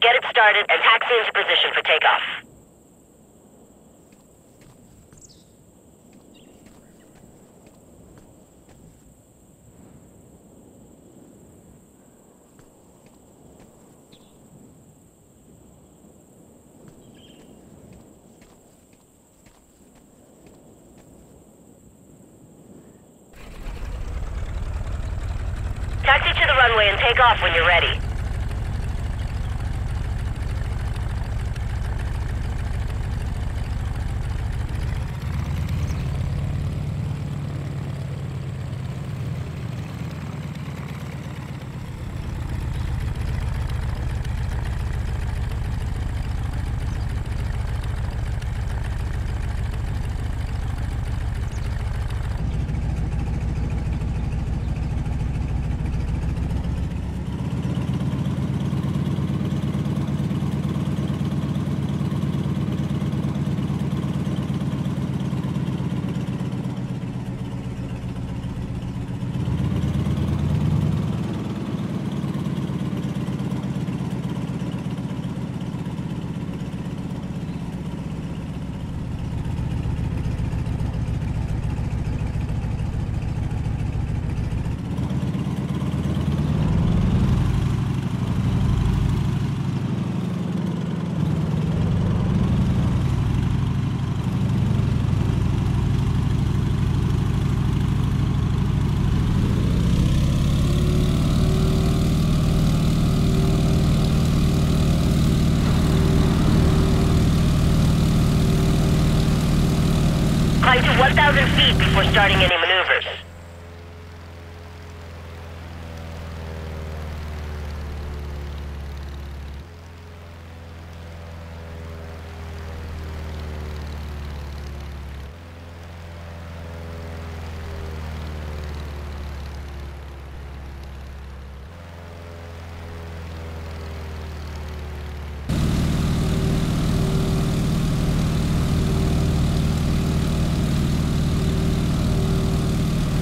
get it started, and taxi into position for takeoff. Taxi to the runway and take off when you're ready. Climb to 1,000 feet before starting any maneuvers.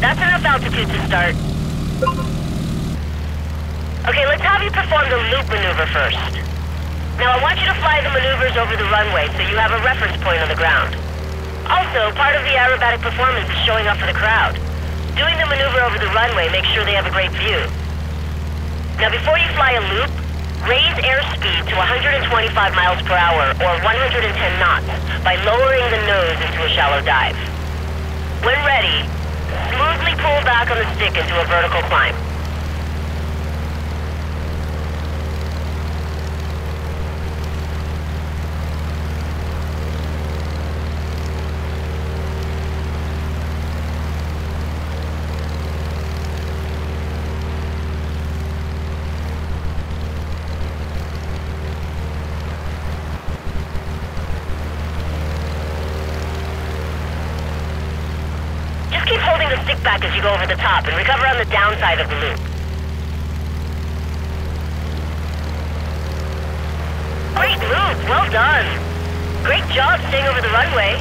That's enough altitude to start. Okay, let's have you perform the loop maneuver first. Now I want you to fly the maneuvers over the runway so you have a reference point on the ground. Also, part of the aerobatic performance is showing up for the crowd. Doing the maneuver over the runway makes sure they have a great view. Now before you fly a loop, raise airspeed to 125 miles per hour or 110 knots by lowering the nose into a shallow dive. When ready, smoothly pull back on the stick into a vertical climb. Keep holding the stick back as you go over the top and recover on the downside of the loop. Great move, well done. Great job staying over the runway.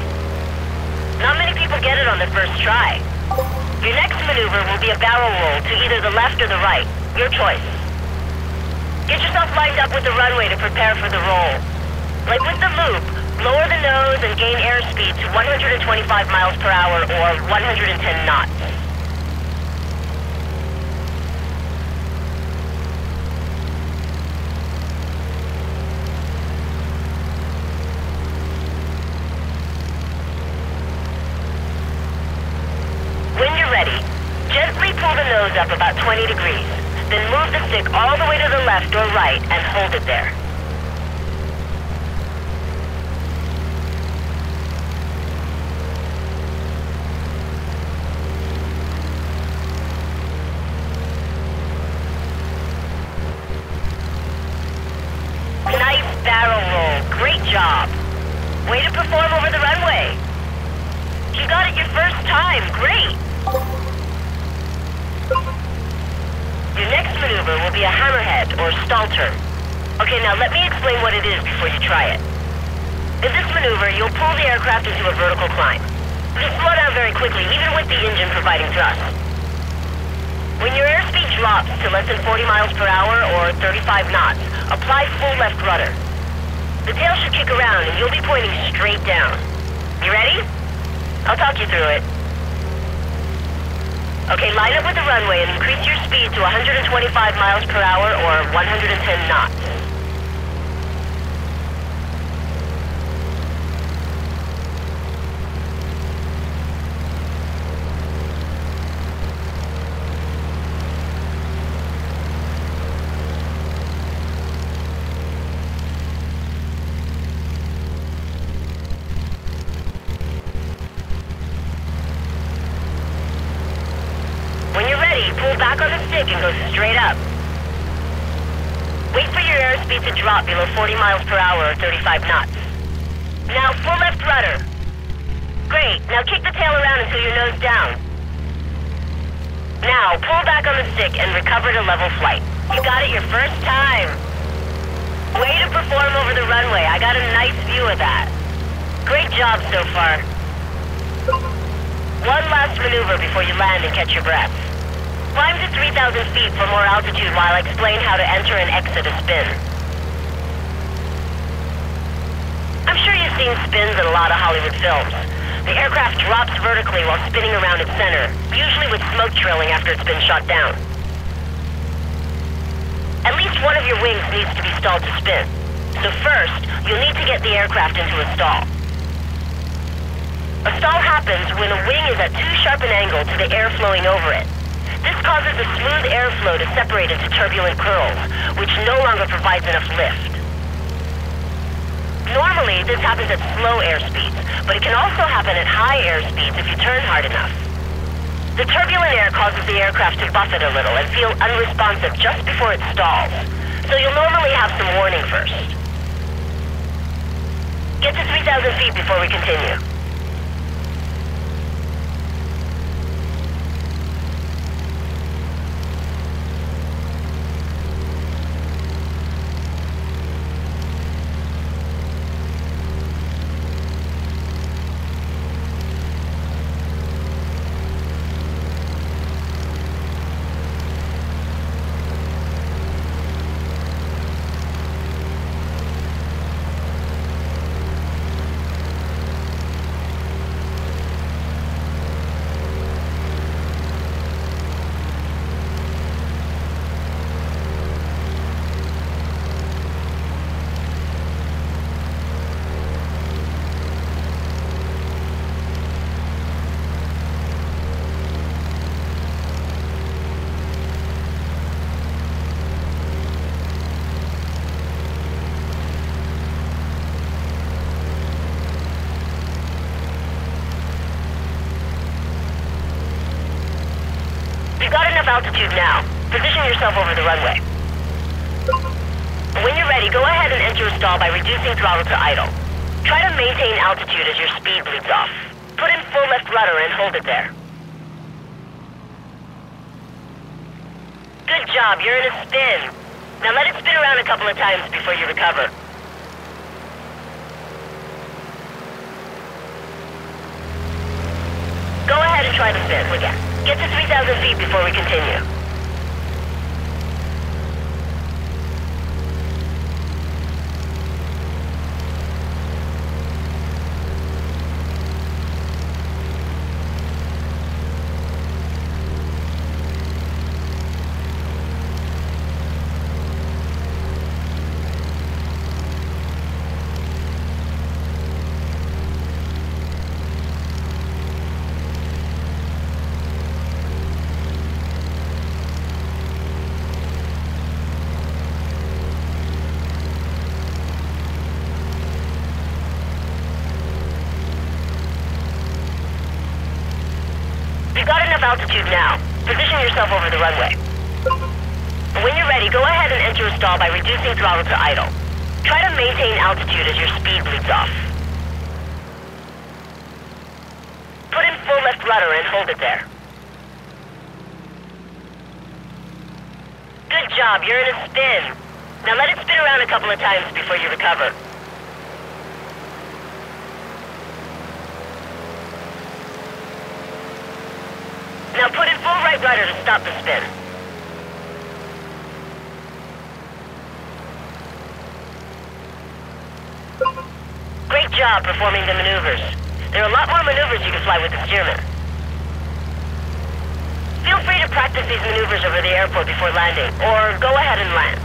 Not many people get it on their first try. Your next maneuver will be a barrel roll to either the left or the right, your choice. Get yourself lined up with the runway to prepare for the roll. Like with the loop, lower the nose and gain airspeed to 125 miles per hour or 110 knots. When you're ready, gently pull the nose up about 20 degrees, then move the stick all the way to the left or right and hold it there. Barrel roll. Great job. Way to perform over the runway. You got it your first time. Great. Your next maneuver will be a hammerhead or stall turn. Okay, now let me explain what it is before you try it. In this maneuver, you'll pull the aircraft into a vertical climb. Just slow down very quickly, even with the engine providing thrust. When your airspeed drops to less than 40 miles per hour or 35 knots, apply full left rudder. The tail should kick around and you'll be pointing straight down. You ready? I'll talk you through it. Okay, line up with the runway and increase your speed to 125 miles per hour or 110 knots. Pull back on the stick and go straight up. Wait for your airspeed to drop below 40 miles per hour or 35 knots. Now full left rudder. Great, now kick the tail around until your nose down. Now pull back on the stick and recover to level flight. You got it your first time. Way to perform over the runway. I got a nice view of that. Great job so far. One last maneuver before you land and catch your breath. Climb to 3,000 feet for more altitude while I explain how to enter and exit a spin. I'm sure you've seen spins in a lot of Hollywood films. The aircraft drops vertically while spinning around its center, usually with smoke trailing after it's been shot down. At least one of your wings needs to be stalled to spin. So first, you'll need to get the aircraft into a stall. A stall happens when a wing is at too sharp an angle to the air flowing over it. This causes the smooth airflow to separate into turbulent curls, which no longer provides enough lift. Normally, this happens at slow airspeeds, but it can also happen at high airspeeds if you turn hard enough. The turbulent air causes the aircraft to buffet a little and feel unresponsive just before it stalls, so you'll normally have some warning first. Get to 3,000 feet before we continue. Altitude now. Position yourself over the runway. When you're ready, go ahead and enter a stall by reducing throttle to idle. Try to maintain altitude as your speed bleeds off. Put in full left rudder and hold it there. Good job, you're in a spin. Now let it spin around a couple of times before you recover. Go ahead and try the spin again. Get to 3,000 feet before we continue. You've got enough altitude now. Position yourself over the runway. When you're ready, go ahead and enter a stall by reducing throttle to idle. Try to maintain altitude as your speed bleeds off. Put in full left rudder and hold it there. Good job, you're in a spin. Now let it spin around a couple of times before you recover. Now put in full right rudder to stop the spin. job performing the maneuvers. There are a lot more maneuvers you can fly with the Stearman. Feel free to practice these maneuvers over the airport before landing, or go ahead and land.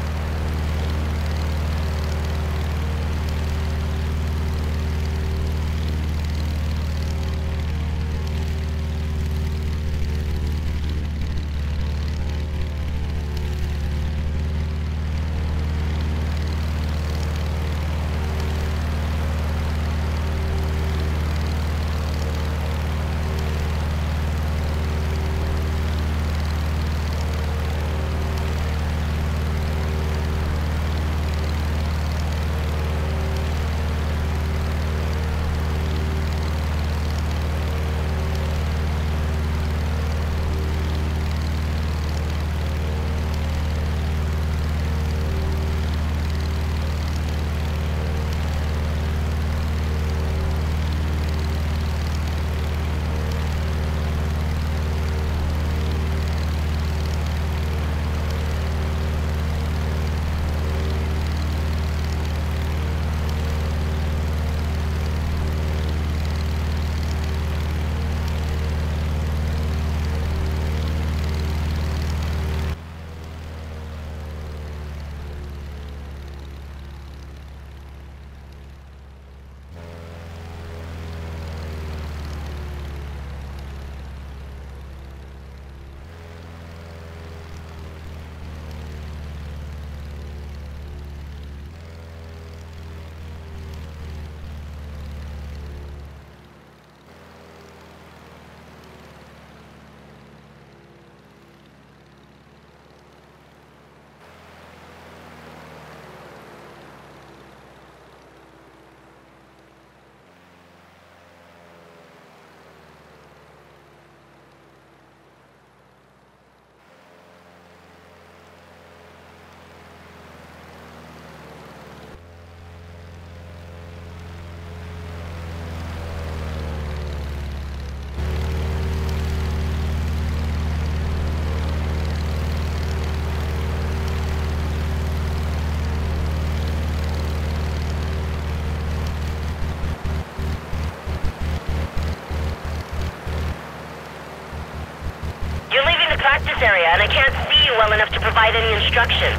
Practice area, and I can't see you well enough to provide any instruction.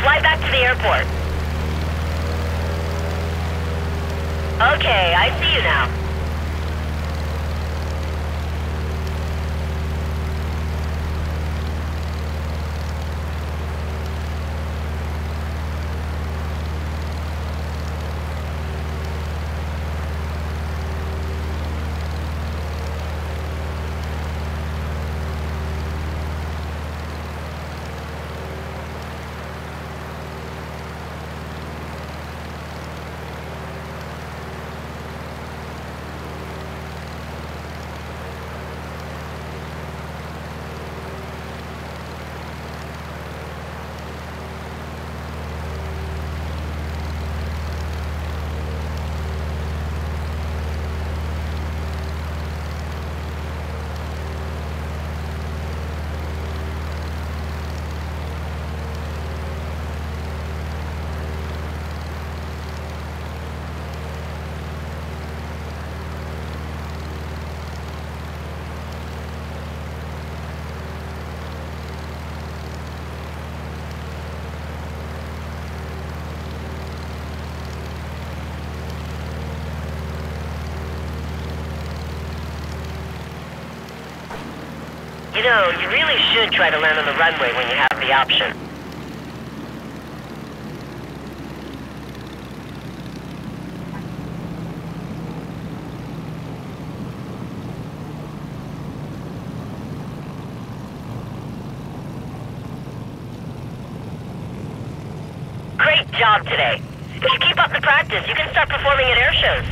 Fly back to the airport. Okay, I see you now. You know, you really should try to land on the runway when you have the option. Great job today. If you keep up the practice, you can start performing at air shows.